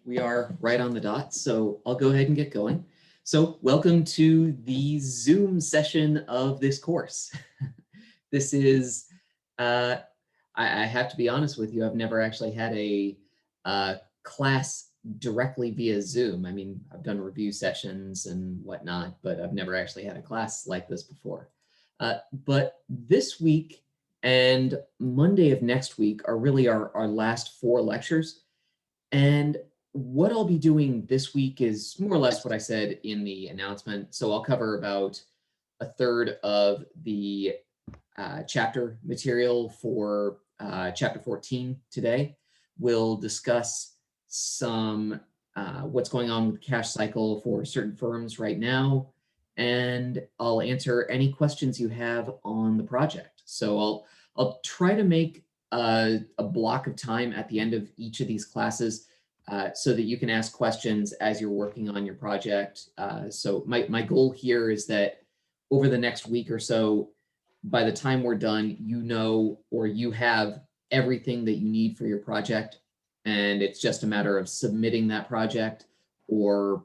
We are right on the dot, so I'll go ahead and get going. So welcome to the Zoom session of this course. This is, I have to be honest with you, I've never actually had a class directly via Zoom. I mean, I've done review sessions and whatnot, but I've never actually had a class like this before. But this week and Monday of next week are really our last 4 lectures. And what I'll be doing this week is more or less what I said in the announcement. So I'll cover about a third of the chapter material for chapter 14 today. We'll discuss some what's going on with the cash cycle for certain firms right now, and I'll answer any questions you have on the project. So I'll try to make a block of time at the end of each of these classes so that you can ask questions as you're working on your project. So my goal here is that over the next week or so, by the time we're done, you know, or you have everything that you need for your project. And it's just a matter of submitting that project or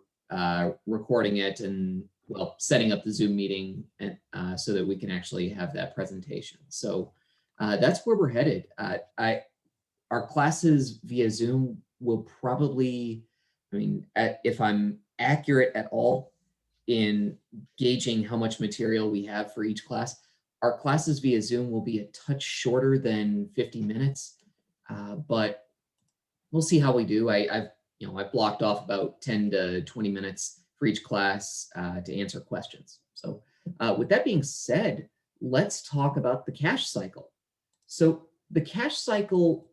recording it and, well, setting up the Zoom meeting and, so that we can actually have that presentation. So that's where we're headed. Our classes via Zoom will probably, I mean, if I'm accurate at all in gauging how much material we have for each class, our classes via Zoom will be a touch shorter than 50 minutes, but we'll see how we do. I've blocked off about 10 to 20 minutes for each class to answer questions. So with that being said, let's talk about the cash cycle. So the cash cycle,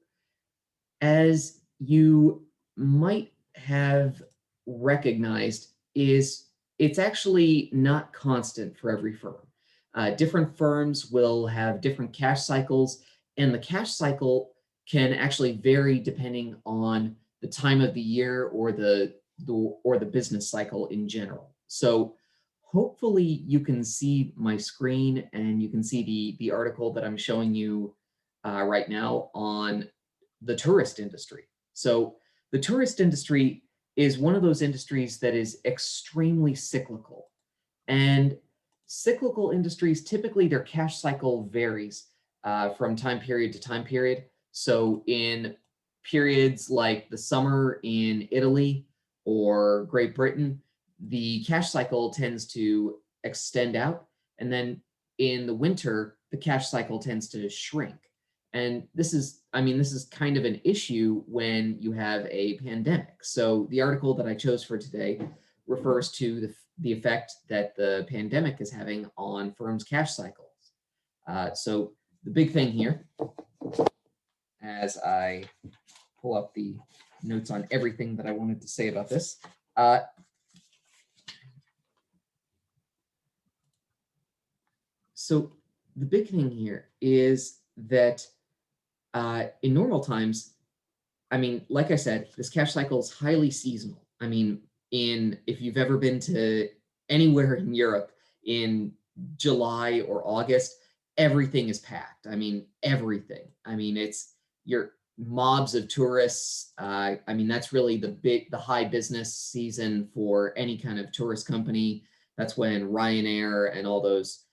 as you might have recognized, it's actually not constant for every firm. Different firms will have different cash cycles, and the cash cycle can actually vary depending on the time of the year or the business cycle in general. So hopefully you can see my screen and you can see the article that I'm showing you right now on the tourist industry. So the tourist industry is one of those industries that is extremely cyclical. And cyclical industries, typically their cash cycle varies from time period to time period. So in periods like the summer in Italy or Great Britain, the cash cycle tends to extend out. And then in the winter, the cash cycle tends to shrink. And this is kind of an issue when you have a pandemic. So the article that I chose for today refers to the effect that the pandemic is having on firms' cash cycles. So the big thing here, as I pull up the notes on everything that I wanted to say about this, so the big thing here is that in normal times, I mean, like I said, this cash cycle is highly seasonal. I mean, if you've ever been to anywhere in Europe in July or August, everything is packed. I mean, everything. I mean, it's your mobs of tourists. I mean, that's really the high business season for any kind of tourist company. That's when Ryanair and all those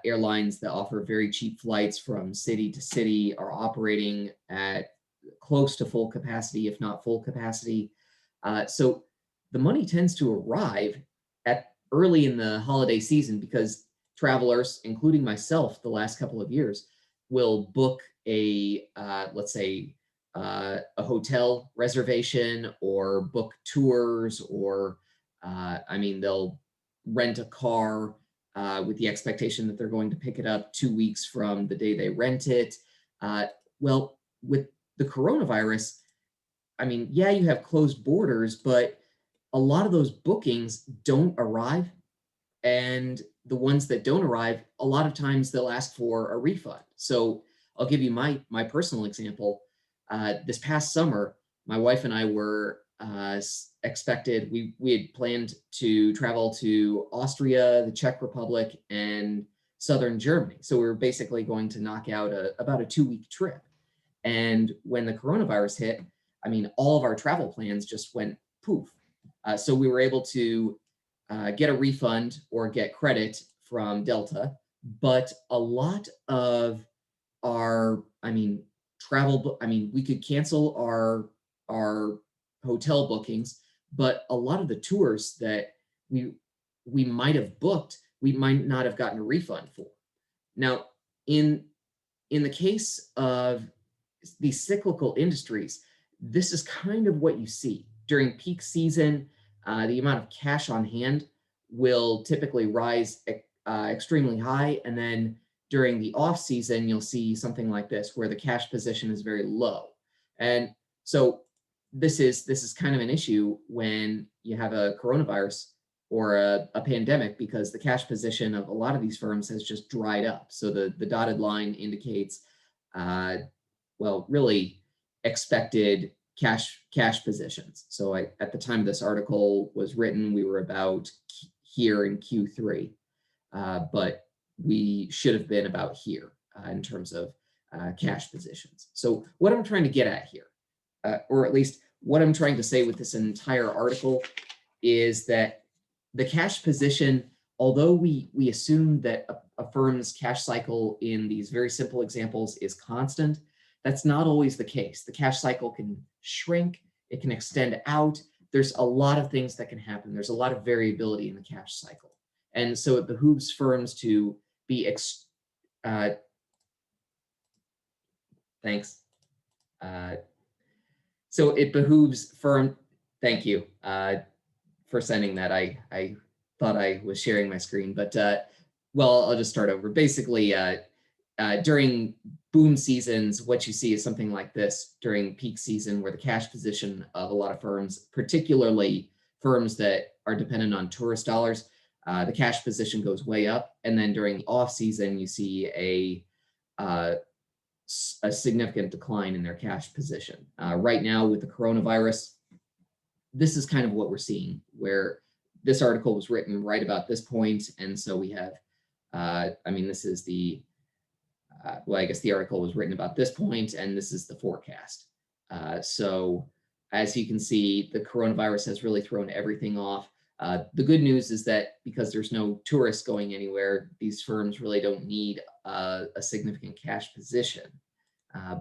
airlines that offer very cheap flights from city to city are operating at close to full capacity, if not full capacity. So the money tends to arrive at early in the holiday season because travelers, including myself, the last couple of years, will book a, let's say, a hotel reservation or book tours, or I mean, they'll rent a car with the expectation that they're going to pick it up 2 weeks from the day they rent it. Well, with the coronavirus, I mean, yeah, you have closed borders, but a lot of those bookings don't arrive. And the ones that don't arrive, a lot of times they'll ask for a refund. So I'll give you my personal example. This past summer, my wife and I were expected, we had planned to travel to Austria, the Czech Republic, and southern Germany. So we were basically going to knock out about a 2-week trip. And when the coronavirus hit, I mean, all of our travel plans just went poof. So we were able to get a refund or get credit from Delta, but a lot of our, I mean, we could cancel our hotel bookings, but a lot of the tours that we might have booked, we might not have gotten a refund for. Now, in the case of these cyclical industries, this is kind of what you see during peak season. The amount of cash on hand will typically rise extremely high, and then during the off season, you'll see something like this where the cash position is very low. And so this is kind of an issue when you have a coronavirus or a pandemic, because the cash position of a lot of these firms has just dried up. So the dotted line indicates, well, really expected cash positions. So at the time this article was written, we were about here in Q3, but we should have been about here in terms of cash positions. So what I'm trying to get at here, or at least what I'm trying to say with this entire article, is that the cash position, although we assume that a firm's cash cycle in these very simple examples is constant, that's not always the case. The cash cycle can shrink, it can extend out. There's a lot of things that can happen. There's a lot of variability in the cash cycle. And so it behooves firms to be, thanks. So it behooves thank you for sending that. I thought I was sharing my screen, but well, I'll just start over. Basically, during boom seasons, what you see is something like this during peak season, where the cash position of a lot of firms, particularly firms that are dependent on tourist dollars, the cash position goes way up. And then during the off season, you see a significant decline in their cash position. Right now with the coronavirus, this is kind of what we're seeing, where this article was written right about this point. And so we have, I mean, this is the, well, I guess the article was written about this point, and this is the forecast. So as you can see, the coronavirus has really thrown everything off. The good news is that because there's no tourists going anywhere, these firms really don't need a significant cash position.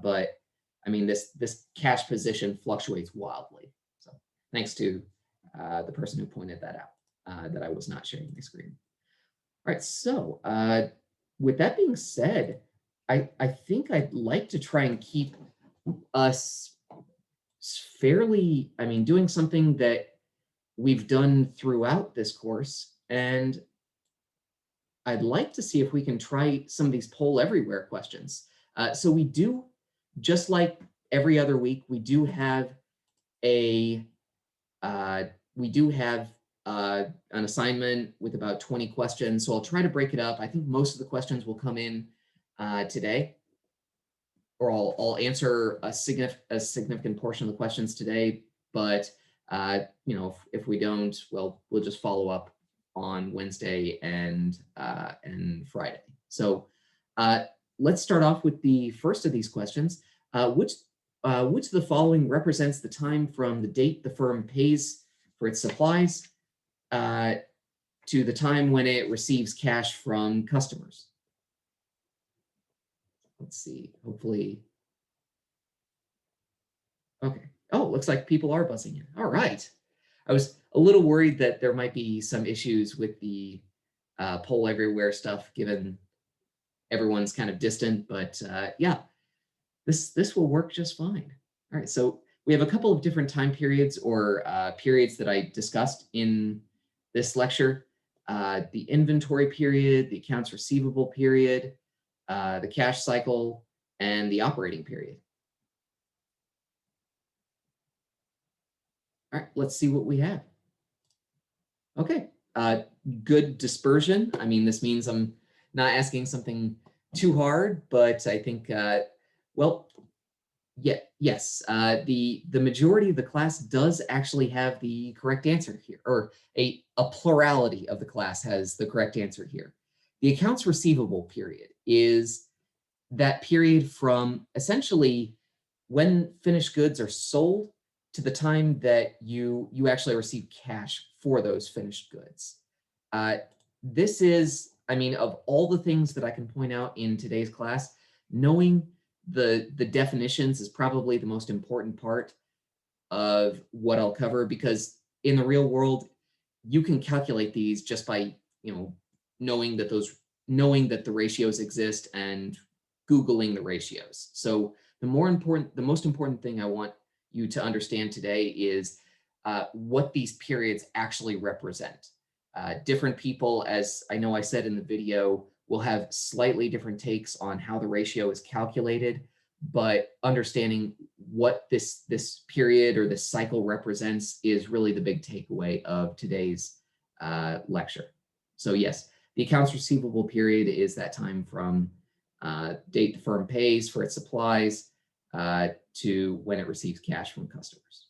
But I mean, this cash position fluctuates wildly. So thanks to the person who pointed that out, that I was not sharing my screen. All right, so with that being said, I think I'd like to try and keep us fairly, I mean, doing something that we've done throughout this course. And I'd like to see if we can try some of these poll everywhere questions. So we do, just like every other week, we do have an assignment with about 20 questions. So I'll try to break it up. I think most of the questions will come in today, or I'll answer a significant portion of the questions today. But you know, if we don't, well, we'll just follow up on Wednesday and Friday. So let's start off with the first of these questions. Which of the following represents the time from the date the firm pays for its supplies to the time when it receives cash from customers? Let's see, hopefully. Okay. Oh, looks like people are buzzing in. All right. I was a little worried that there might be some issues with the poll everywhere stuff, given everyone's kind of distant, but yeah, this will work just fine. All right, so we have a couple of different time periods, or periods that I discussed in this lecture. The inventory period, the accounts receivable period, the cash cycle, and the operating period. All right, let's see what we have. Okay, good dispersion. I mean, this means I'm not asking something too hard, but I think, well, yeah, yes, the majority of the class does actually have the correct answer here, or a plurality of the class has the correct answer here. The accounts receivable period is that period from essentially when finished goods are sold to the time that you actually receive cash for those finished goods. This is, I mean, of all the things that I can point out in today's class, knowing the definitions is probably the most important part of what I'll cover, because in the real world, you can calculate these just by, knowing that the ratios exist and Googling the ratios. So the most important thing I want you to understand today is what these periods actually represent. Different people, as I know I said in the video, will have slightly different takes on how the ratio is calculated, but understanding what this period or this cycle represents is really the big takeaway of today's lecture. So yes, the accounts receivable period is that time from date the firm pays for its supplies to when it receives cash from customers.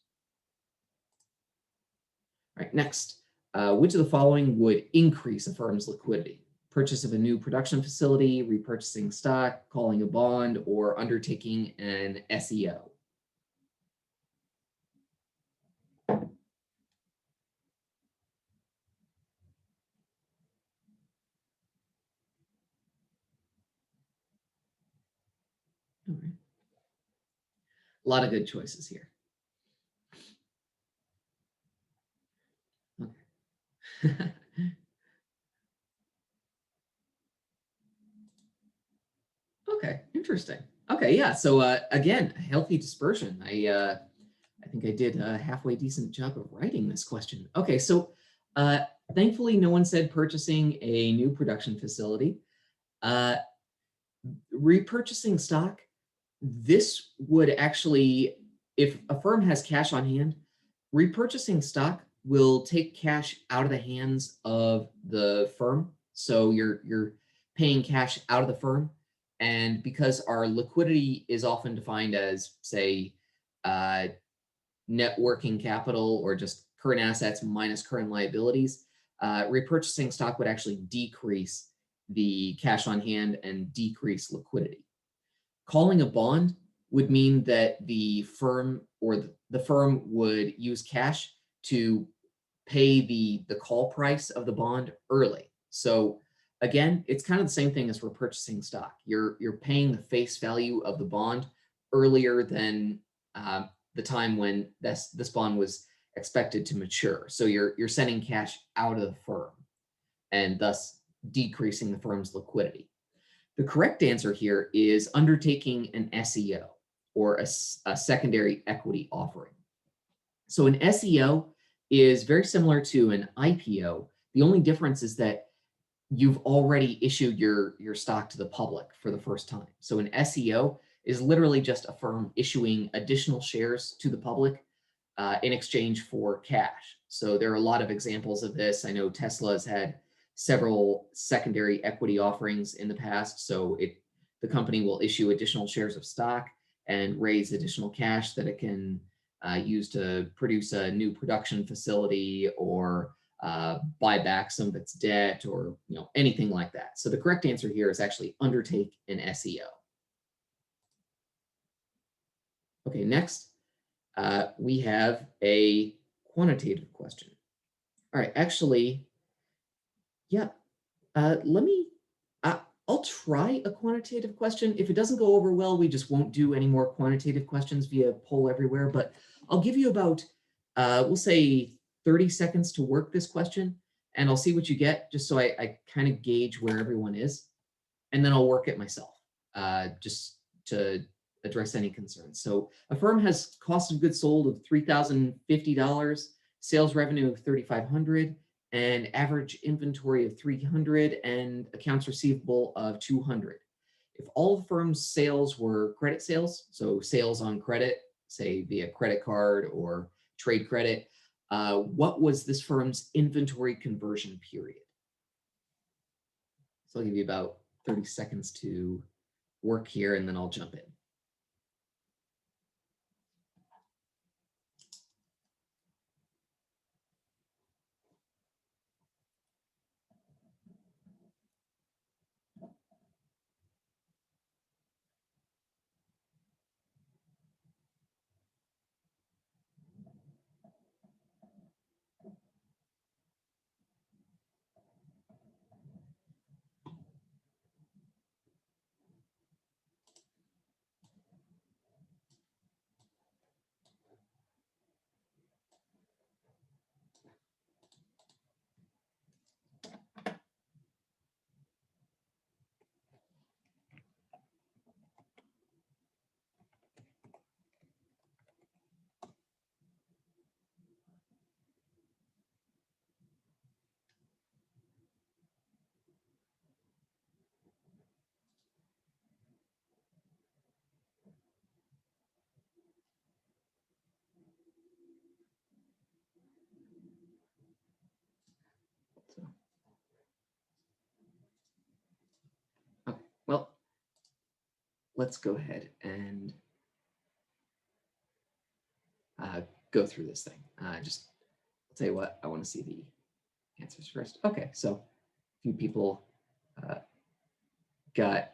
All right, next, which of the following would increase a firm's liquidity? Purchase of a new production facility, repurchasing stock, calling a bond, or undertaking an SEO? All right. A lot of good choices here. Okay. Okay, interesting. Okay, yeah. So again, healthy dispersion. I think I did a halfway decent job of writing this question. Okay, so thankfully no one said purchasing a new production facility. Repurchasing stock, this would actually, if a firm has cash on hand, repurchasing stock will take cash out of the hands of the firm. So you're paying cash out of the firm. And because our liquidity is often defined as, say, net working capital or just current assets minus current liabilities, repurchasing stock would actually decrease the cash on hand and decrease liquidity. Calling a bond would mean that the firm or the firm would use cash to pay the call price of the bond early. So again, it's kind of the same thing as repurchasing stock. You're paying the face value of the bond earlier than the time when this bond was expected to mature. So you're sending cash out of the firm and thus decreasing the firm's liquidity. The correct answer here is undertaking an SEO, or a secondary equity offering. So an SEO is very similar to an IPO. The only difference is that you've already issued your stock to the public for the first time. So an SEO is literally just a firm issuing additional shares to the public in exchange for cash. So there are a lot of examples of this. I know Tesla has had several secondary equity offerings in the past. So the company will issue additional shares of stock and raise additional cash that it can use to produce a new production facility or buy back some of its debt, or anything like that. So the correct answer here is actually undertake an SEO. Okay, next we have a quantitative question. All right, actually, yeah, I'll try a quantitative question. If it doesn't go over well, we just won't do any more quantitative questions via poll everywhere, but I'll give you about, we'll say 30 seconds to work this question, and I'll see what you get, just so I kind of gauge where everyone is, and then I'll work it myself, just to address any concerns. So a firm has cost of goods sold of $3,050, sales revenue of $3,500, and average inventory of 300, and accounts receivable of 200. If all the firm's sales were credit sales, so sales on credit, say via credit card or trade credit, what was this firm's inventory conversion period? So I'll give you about 30 seconds to work here, and then I'll jump in. let's go ahead and go through this thing. I'll tell you what, I want to see the answers first. Okay, so a few people got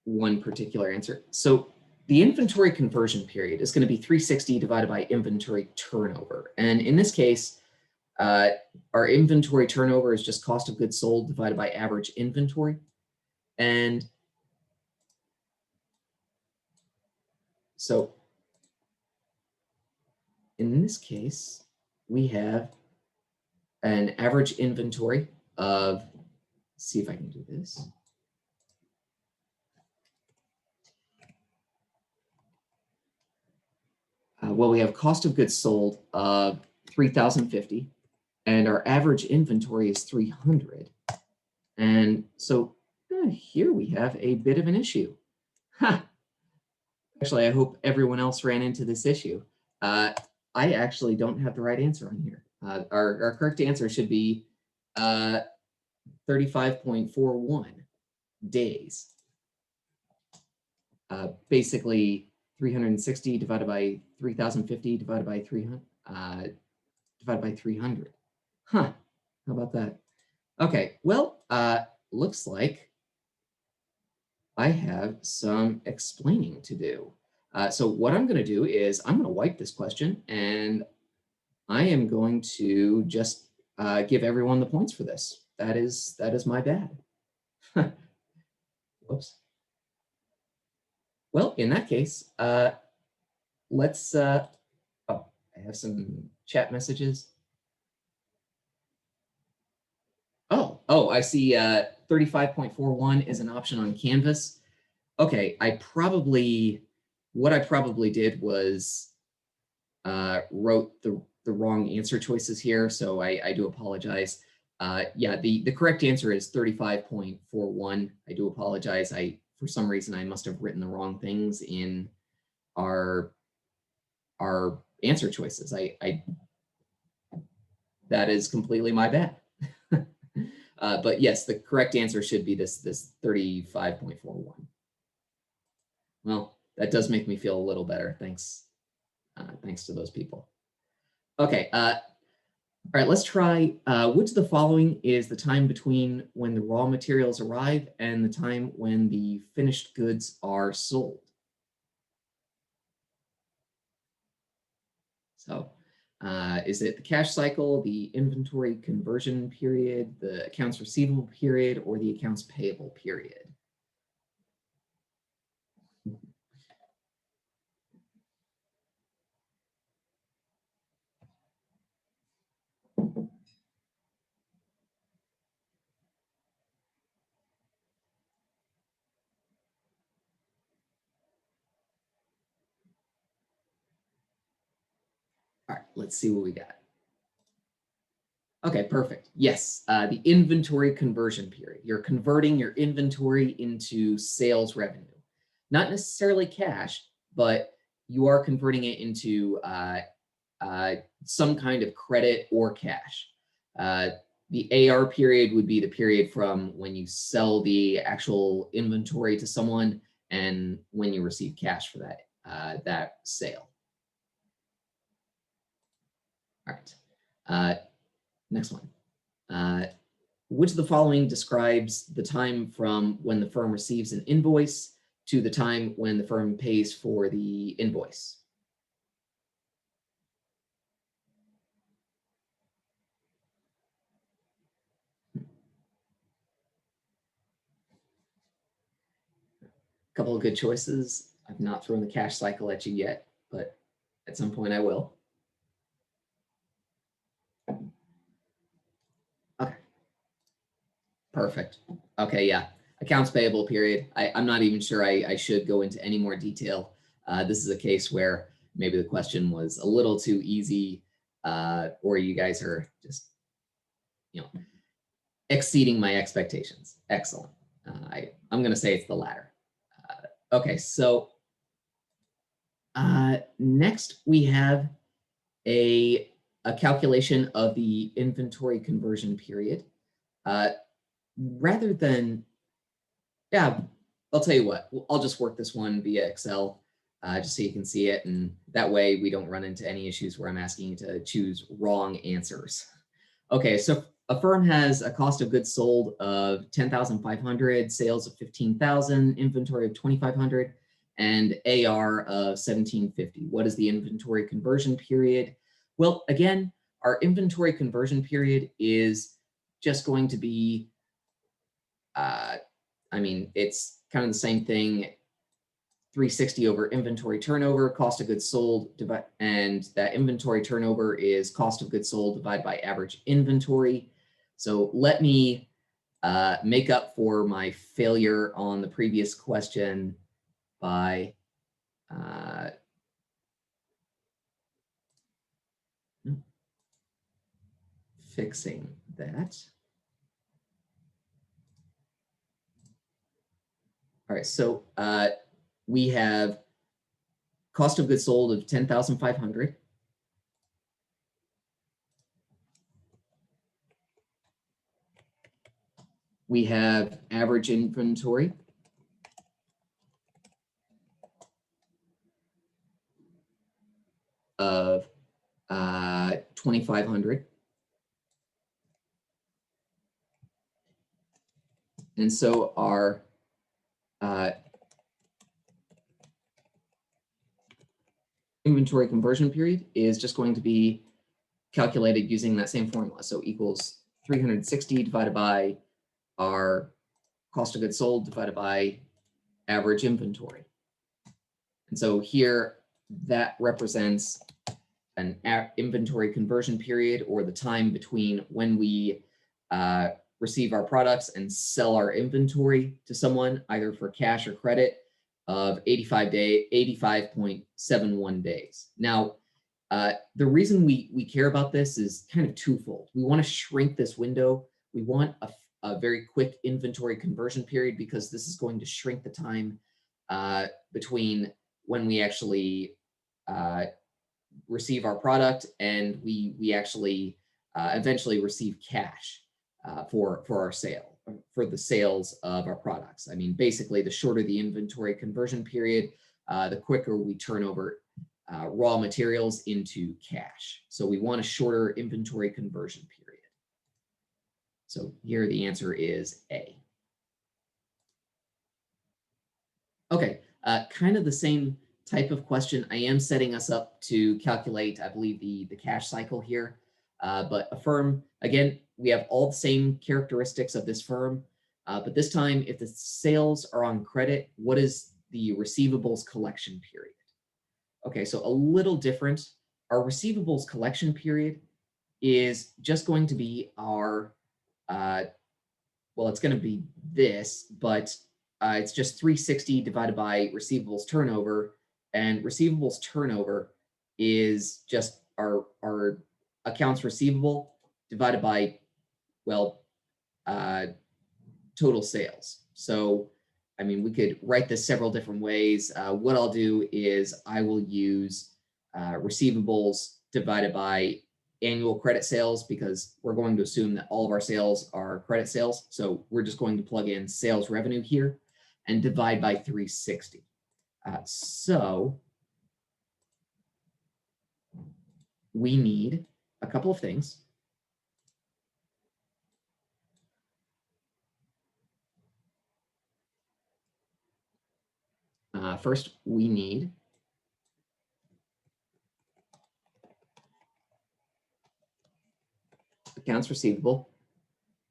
one particular answer. So the inventory conversion period is going to be 360 divided by inventory turnover. And in this case, our inventory turnover is just cost of goods sold divided by average inventory. And so in this case, we have an average inventory of, let's see if I can do this. Well, we have cost of goods sold of 3,050, and our average inventory is 300. And so here we have a bit of an issue. Actually, I hope everyone else ran into this issue. I actually don't have the right answer on here. Our correct answer should be 35.41 days. Basically, 360 divided by 3,050 divided by 300. Divided by 300. Huh, how about that? Okay, well, looks like I have some explaining to do. So what I'm going to do is I'm going to wipe this question, and I am going to just give everyone the points for this. That is my bad. Whoops. Well, in that case, let's. Oh, I have some chat messages. Oh, I see 35.41 is an option on Canvas. Okay, what I probably did was wrote the wrong answer choices here, so I do apologize. Yeah, the correct answer is 35.41. I do apologize. For some reason, I must have written the wrong things in our answer choices. That is completely my bad. But yes, the correct answer should be this 35.41. Well, that does make me feel a little better. Thanks. Thanks to those people. Okay. All right, let's try. Which of the following is the time between when the raw materials arrive and the time when the finished goods are sold? So is it the cash cycle, the inventory conversion period, the accounts receivable period, or the accounts payable period? All right, let's see what we got. Okay, perfect. Yes, the inventory conversion period. You're converting your inventory into sales revenue. Not necessarily cash, but you are converting it into some kind of credit or cash. The AR period would be the period from when you sell the actual inventory to someone and when you receive cash for that sale. All right. Next one. Which of the following describes the time from when the firm receives an invoice to the time when the firm pays for the invoice? A couple of good choices. I've not thrown the cash cycle at you yet, but at some point I will. Okay. Perfect. Okay, yeah. Accounts payable period. I'm not even sure I should go into any more detail. This is a case where maybe the question was a little too easy, or you guys are just, exceeding my expectations. Excellent. I'm going to say it's the latter. Okay, so next we have a calculation of the inventory conversion period. Rather than, yeah, I'll tell you what, I'll just work this one via Excel just so you can see it. And that way we don't run into any issues where I'm asking you to choose wrong answers. Okay, so a firm has a cost of goods sold of 10,500, sales of 15,000, inventory of 2,500, and AR of 1,750. What is the inventory conversion period? Well, again, our inventory conversion period is just going to be, it's kind of the same thing, 360 over inventory turnover, cost of goods sold, and that inventory turnover is cost of goods sold divided by average inventory. So let me make up for my failure on the previous question by fixing that. All right, so we have cost of goods sold of 10,500. We have average inventory of 2,500. And so our inventory conversion period is just going to be calculated using that same formula. So equals 360 divided by our cost of goods sold divided by average inventory. And so here that represents an inventory conversion period, or the time between when we receive our products and sell our inventory to someone, either for cash or credit, of 85.71 days. Now, the reason we care about this is kind of twofold. We want to shrink this window. We want a very quick inventory conversion period, because this is going to shrink the time between when we actually receive our product and we actually eventually receive cash for our sale, for the sales of our products. I mean, basically, the shorter the inventory conversion period, the quicker we turn over raw materials into cash. So we want a shorter inventory conversion period. So here the answer is A. Okay, kind of the same type of question. I am setting us up to calculate, I believe, the cash cycle here. But a firm, again, we have all the same characteristics of this firm. But this time, if the sales are on credit, what is the receivables collection period? Okay, so a little different. Our receivables collection period is just going to be our, well, it's going to be this, but it's just 360 divided by receivables turnover, and receivables turnover is just our accounts receivable divided by, well, total sales. So, I mean, we could write this several different ways. What I'll do is I will use receivables divided by annual credit sales, because we're going to assume that all of our sales are credit sales. So we're just going to plug in sales revenue here and divide by 360. So we need a couple of things. First, we need accounts receivable,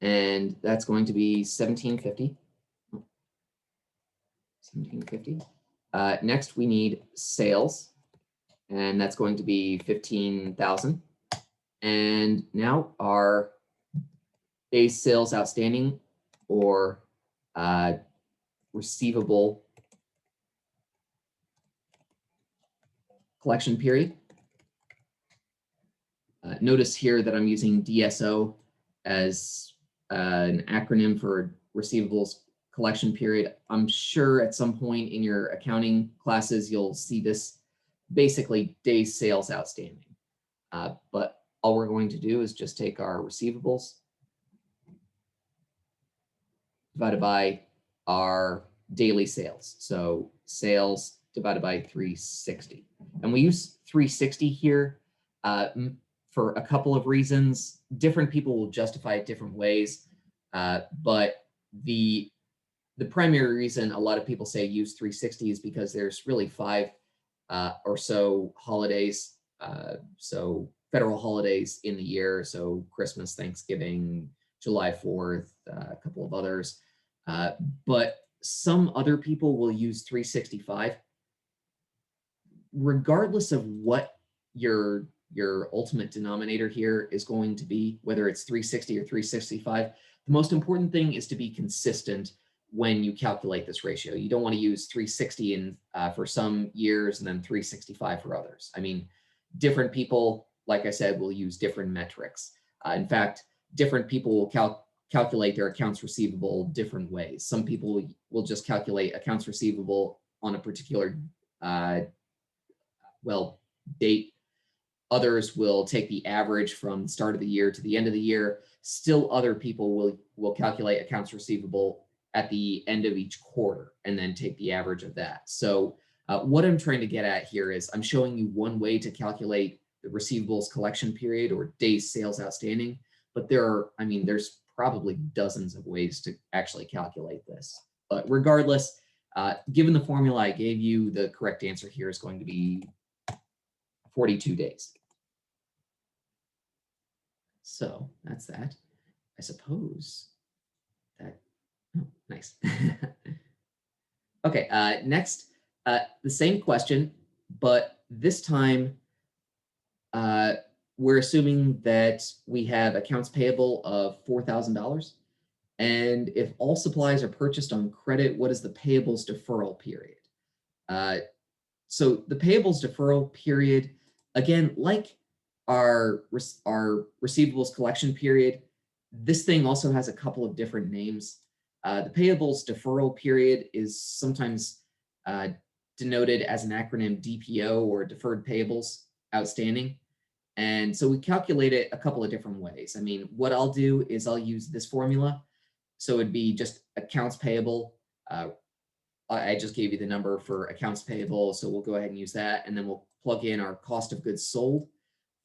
and that's going to be 1,750. 1,750. Next, we need sales, and that's going to be 15,000. And now our days sales outstanding, or receivable collection period. Notice here that I'm using DSO as an acronym for receivables collection period. I'm sure at some point in your accounting classes, you'll see this, basically days sales outstanding. But all we're going to do is just take our receivables divided by our daily sales. So sales divided by 360. And we use 360 here for a couple of reasons. Different people will justify it different ways, but the primary reason a lot of people say use 360 is because there's really 5 or so holidays. So federal holidays in the year. So Christmas, Thanksgiving, July 4th, a couple of others. But some other people will use 365. Regardless of what your ultimate denominator here is going to be, whether it's 360 or 365, the most important thing is to be consistent when you calculate this ratio. You don't want to use 360 for some years and then 365 for others. I mean, different people, like I said, will use different metrics. In fact, different people will calculate their accounts receivable different ways. Some people will just calculate accounts receivable on a particular date. Others will take the average from the start of the year to the end of the year. Still other people will calculate accounts receivable at the end of each quarter and then take the average of that. So what I'm trying to get at here is I'm showing you one way to calculate the receivables collection period or days sales outstanding, but there's probably dozens of ways to actually calculate this. But regardless, given the formula I gave you, the correct answer here is going to be 42 days. So that's that. I suppose that, oh, nice. Okay, next, the same question, but this time we're assuming that we have accounts payable of $4,000. And if all supplies are purchased on credit, what is the payables deferral period? So the payables deferral period, again, like our receivables collection period, this thing also has a couple of different names. The payables deferral period is sometimes denoted as an acronym DPO or deferred payables outstanding. And so we calculate it a couple of different ways. I mean, what I'll do is I'll use this formula. So it'd be just accounts payable. I just gave you the number for accounts payable, so we'll go ahead and use that, and then we'll plug in our cost of goods sold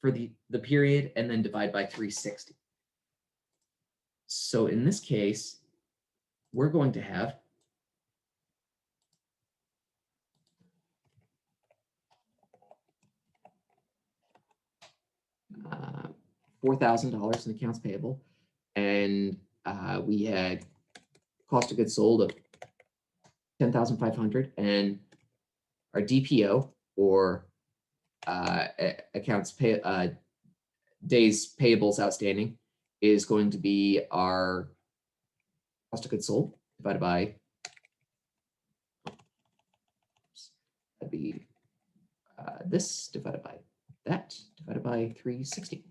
for the period, and then divide by 360. So in this case, we're going to have $4,000 in accounts payable, and we had cost of goods sold of 10,500, and our DPO or days payables outstanding is going to be our cost of goods sold divided by, that'd be this divided by that divided by 360.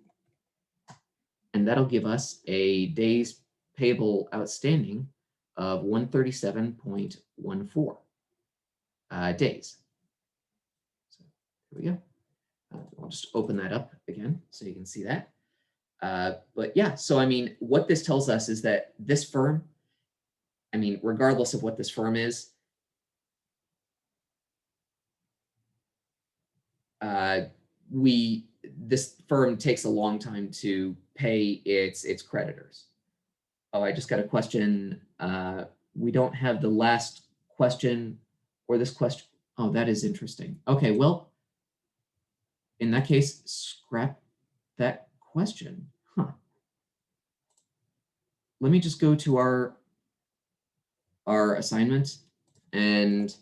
And that'll give us a days payable outstanding of 137.14 days. So here we go. I'll just open that up again so you can see that. But yeah, so I mean, what this tells us is that this firm, I mean, regardless of what this firm is, this firm takes a long time to pay its creditors. Oh, I just got a question. We don't have the last question or this question. Oh, that is interesting. Okay, well, in that case, scrap that question. Huh. Let me just go to our assignment and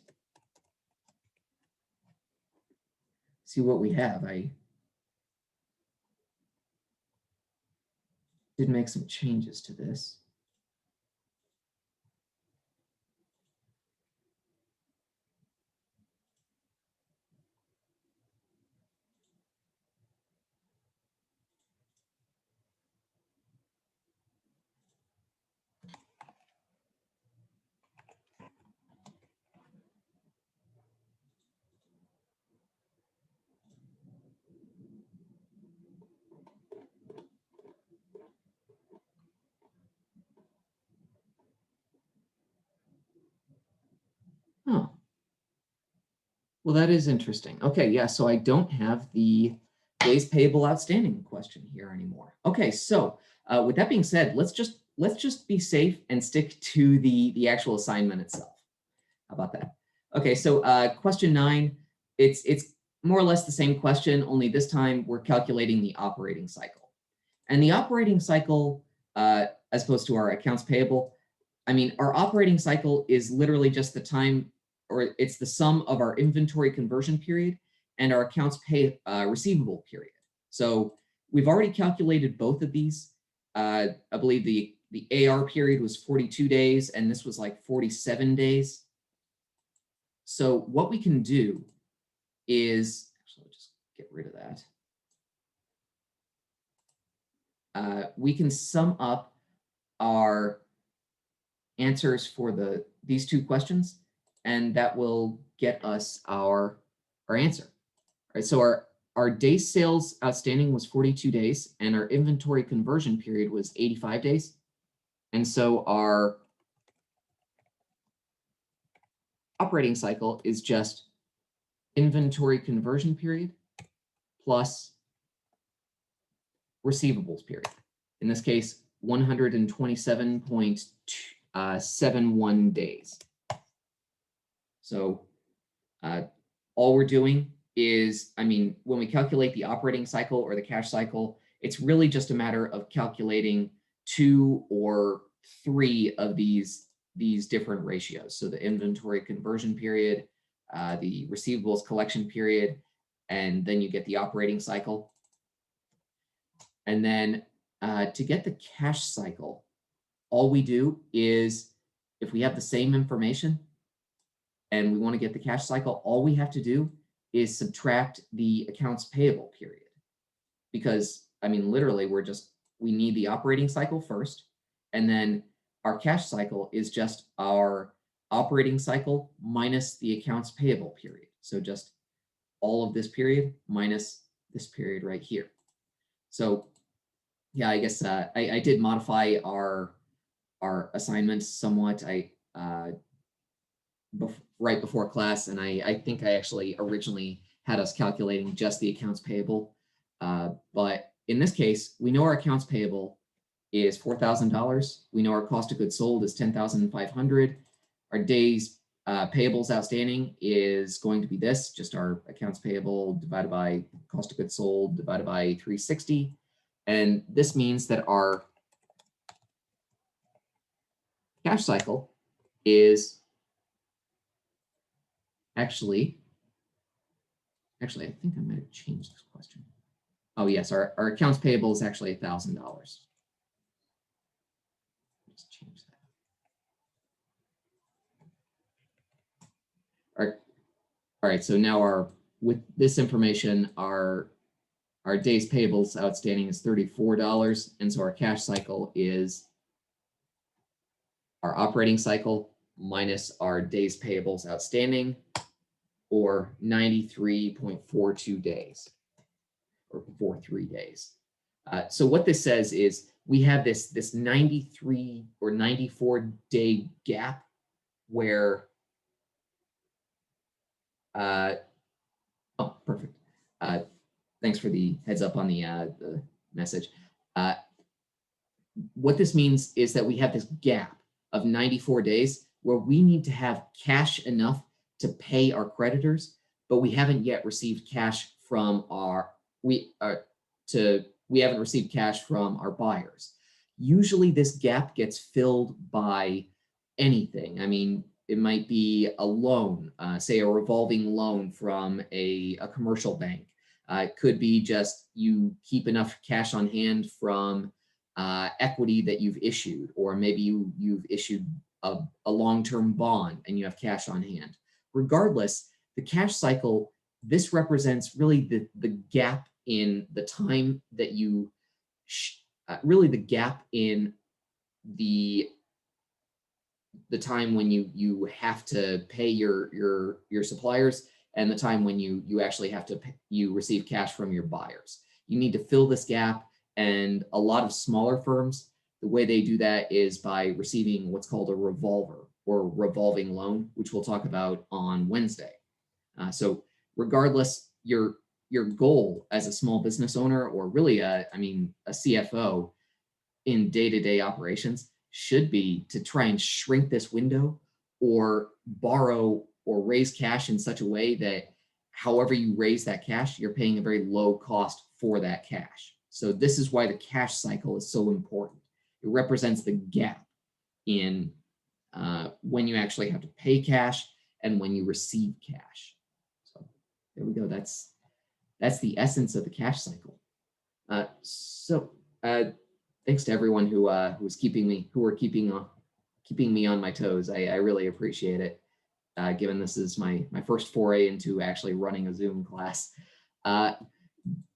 see what we have. I did make some changes to this. Oh, well, that is interesting. Okay, yeah, so I don't have the days payable outstanding question here anymore. Okay, so with that being said, let's just be safe and stick to the actual assignment itself. How about that? Okay, so question 9, it's more or less the same question, only this time we're calculating the operating cycle. And the operating cycle, as opposed to our accounts payable, I mean, our operating cycle is literally just the time, or it's the sum of our inventory conversion period and our accounts receivable period. So we've already calculated both of these. I believe the AR period was 42 days, and this was like 47 days. So what we can do is, actually, just get rid of that. We can sum up our answers for these two questions, and that will get us our answer. All right, so our days sales outstanding was 42 days, and our inventory conversion period was 85 days. And so our operating cycle is just inventory conversion period plus receivables period. In this case, 127.71 days. So all we're doing is, I mean, when we calculate the operating cycle or the cash cycle, it's really just a matter of calculating 2 or 3 of these different ratios. So the inventory conversion period, the receivables collection period, and then you get the operating cycle. And then to get the cash cycle, all we do is, if we have the same information and we want to get the cash cycle, all we have to do is subtract the accounts payable period. Because, I mean, literally, we need the operating cycle first, and then our cash cycle is just our operating cycle minus the accounts payable period. So just all of this period minus this period right here. So yeah, I guess I did modify our assignments somewhat. Right before class, and I think I actually originally had us calculating just the accounts payable. But in this case, we know our accounts payable is $4,000. We know our cost of goods sold is $10,500. Our days payables outstanding is going to be this, just our accounts payable divided by cost of goods sold divided by 360. And this means that our cash cycle is actually, I think I might have changed this question. Oh yes, our accounts payable is actually $1,000. Let's change that. All right, so now with this information, our days payables outstanding is $34, and so our cash cycle is our operating cycle minus our days payables outstanding, or 93.42 days, or 43 days. So what this says is we have this 93 or 94 day gap where, oh, perfect. Thanks for the heads up on the message. What this means is that we have this gap of 94 days where we need to have cash enough to pay our creditors, but we haven't yet received cash from we haven't received cash from our buyers. Usually this gap gets filled by anything. I mean, it might be a loan, say a revolving loan from a commercial bank. It could be just you keep enough cash on hand from equity that you've issued, or maybe you've issued a long-term bond and you have cash on hand. Regardless, the cash cycle, this represents really the gap in the time that you, really the gap in the time when you have to pay your suppliers, and the time when you actually have to you receive cash from your buyers. You need to fill this gap, and a lot of smaller firms, the way they do that is by receiving what's called a revolver. or revolving loan, which we'll talk about on Wednesday. So regardless, your goal as a small business owner, or really a CFO in day-to-day operations, should be to try and shrink this window or borrow or raise cash in such a way that however you raise that cash, you're paying a very low cost for that cash. So this is why the cash cycle is so important. It represents the gap in when you actually have to pay cash and when you receive cash. So there we go. That's the essence of the cash cycle. Thanks to everyone who was keeping me on my toes. I really appreciate it. Given this is my first foray into actually running a Zoom class.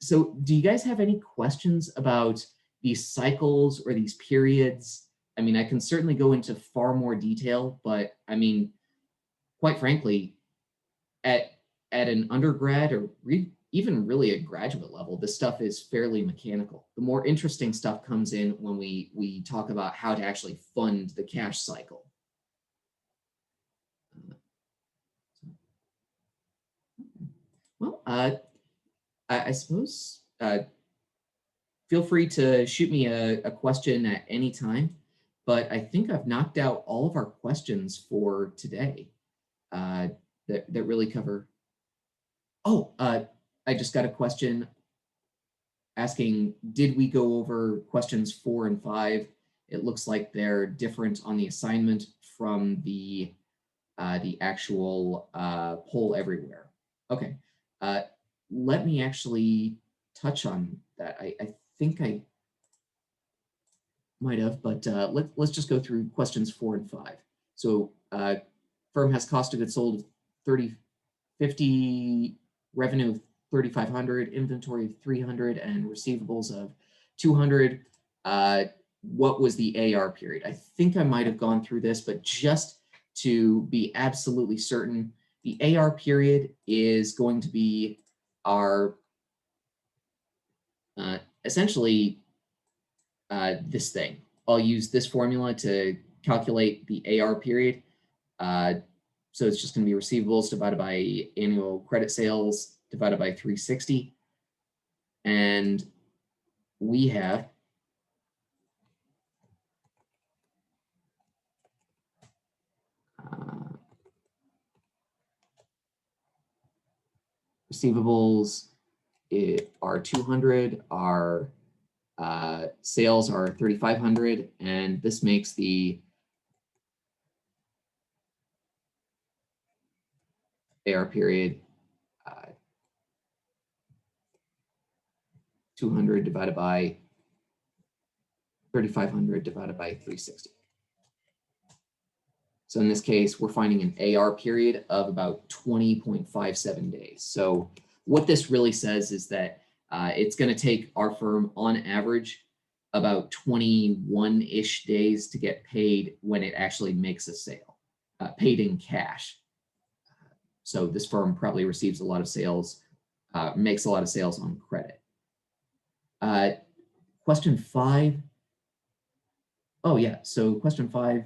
So do you guys have any questions about these cycles or these periods? I mean, I can certainly go into far more detail, but I mean, quite frankly, at an undergrad or even really a graduate level, this stuff is fairly mechanical. The more interesting stuff comes in when we talk about how to actually fund the cash cycle. Well, I suppose feel free to shoot me a question at any time, but I think I've knocked out all of our questions for today that really cover. Oh, I just got a question asking, did we go over questions 4 and 5? It looks like they're different on the assignment from the actual poll everywhere. Okay, let me actually touch on that. I think I might have, but let's just go through questions 4 and 5. So firm has cost of goods sold of 3050, revenue of 3500, inventory of 300, and receivables of 200. What was the AR period? I think I might have gone through this, but just to be absolutely certain, the AR period is going to be our essentially this thing. I'll use this formula to calculate the AR period. So it's just going to be receivables divided by annual credit sales divided by 360. And we have receivables are 200, our sales are 3,500, and this makes the AR period 200 divided by 3,500 divided by 360. So in this case, we're finding an AR period of about 20.57 days. So what this really says is that it's going to take our firm on average about 21-ish days to get paid when it actually makes a sale, paid in cash. So this firm probably receives a lot of sales, makes a lot of sales on credit. Question 5. Oh yeah, so question 5,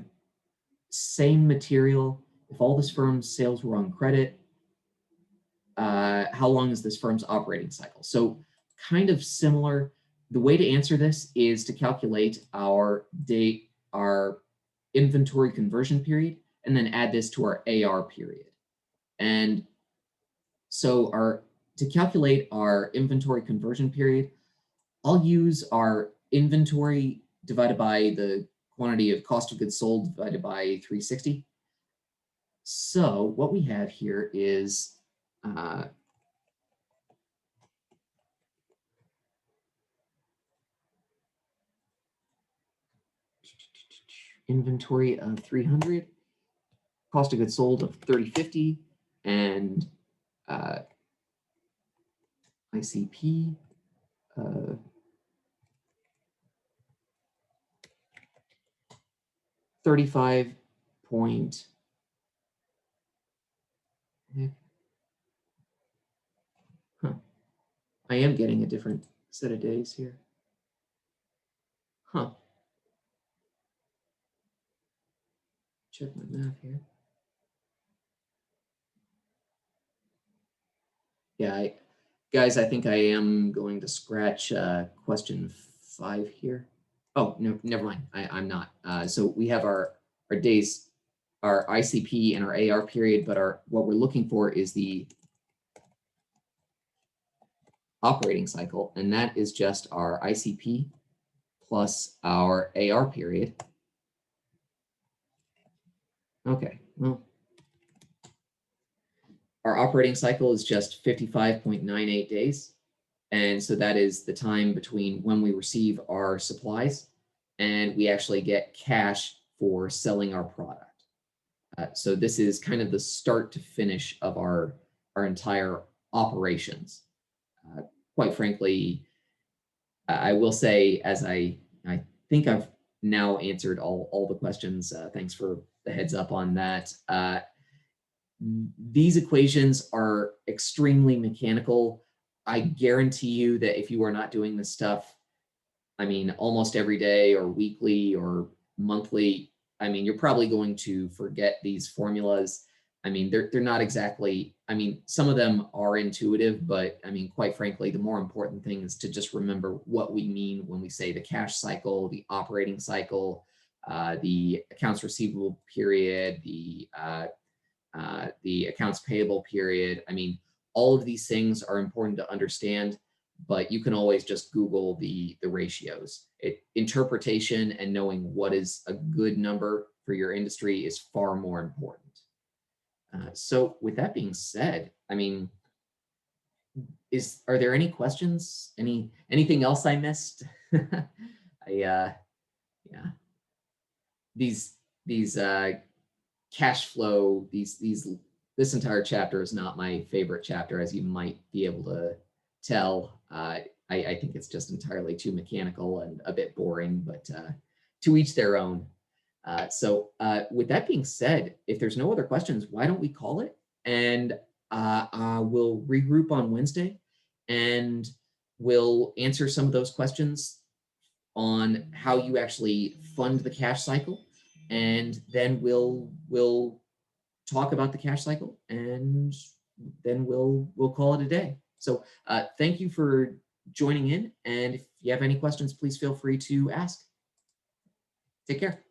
same material. If all this firm's sales were on credit, how long is this firm's operating cycle? So kind of similar. The way to answer this is to calculate our inventory conversion period, and then add this to our AR period. And so to calculate our inventory conversion period, I'll use our inventory divided by the quantity of cost of goods sold divided by 360. So what we have here is inventory of 300, cost of goods sold of 3050, and ICP 35 point. Huh. I am getting a different set of days here. Huh. check my math here. Yeah, guys, I think I am going to scratch question 5 here. Oh, no, never mind. I'm not. So we have our days, our ICP and our AR period, but what we're looking for is the operating cycle, and that is just our ICP plus our AR period. Okay, well, our operating cycle is just 55.98 days. And so that is the time between when we receive our supplies and we actually get cash for selling our product. So this is kind of the start to finish of our entire operations. Quite frankly, I will say, as I think I've now answered all the questions. Thanks for the heads up on that. These equations are extremely mechanical. I guarantee you that if you are not doing this stuff, I mean, almost every day or weekly or monthly, I mean, you're probably going to forget these formulas. I mean, they're not exactly, I mean, some of them are intuitive, but I mean, quite frankly, the more important thing is to just remember what we mean when we say the cash cycle, the operating cycle, the accounts receivable period, the accounts payable period. I mean, all of these things are important to understand, but you can always just Google the ratios. Interpretation and knowing what is a good number for your industry is far more important. So with that being said, I mean, are there any questions? Anything else I missed? Yeah, these cash flow, this entire chapter is not my favorite chapter, as you might be able to tell. I think it's just entirely too mechanical and a bit boring, but to each their own. So with that being said, if there's no other questions, why don't we call it? And we'll regroup on Wednesday and we'll answer some of those questions on how you actually fund the cash cycle. And then we'll talk about the cash cycle and then we'll call it a day. So thank you for joining in. And if you have any questions, please feel free to ask. Take care.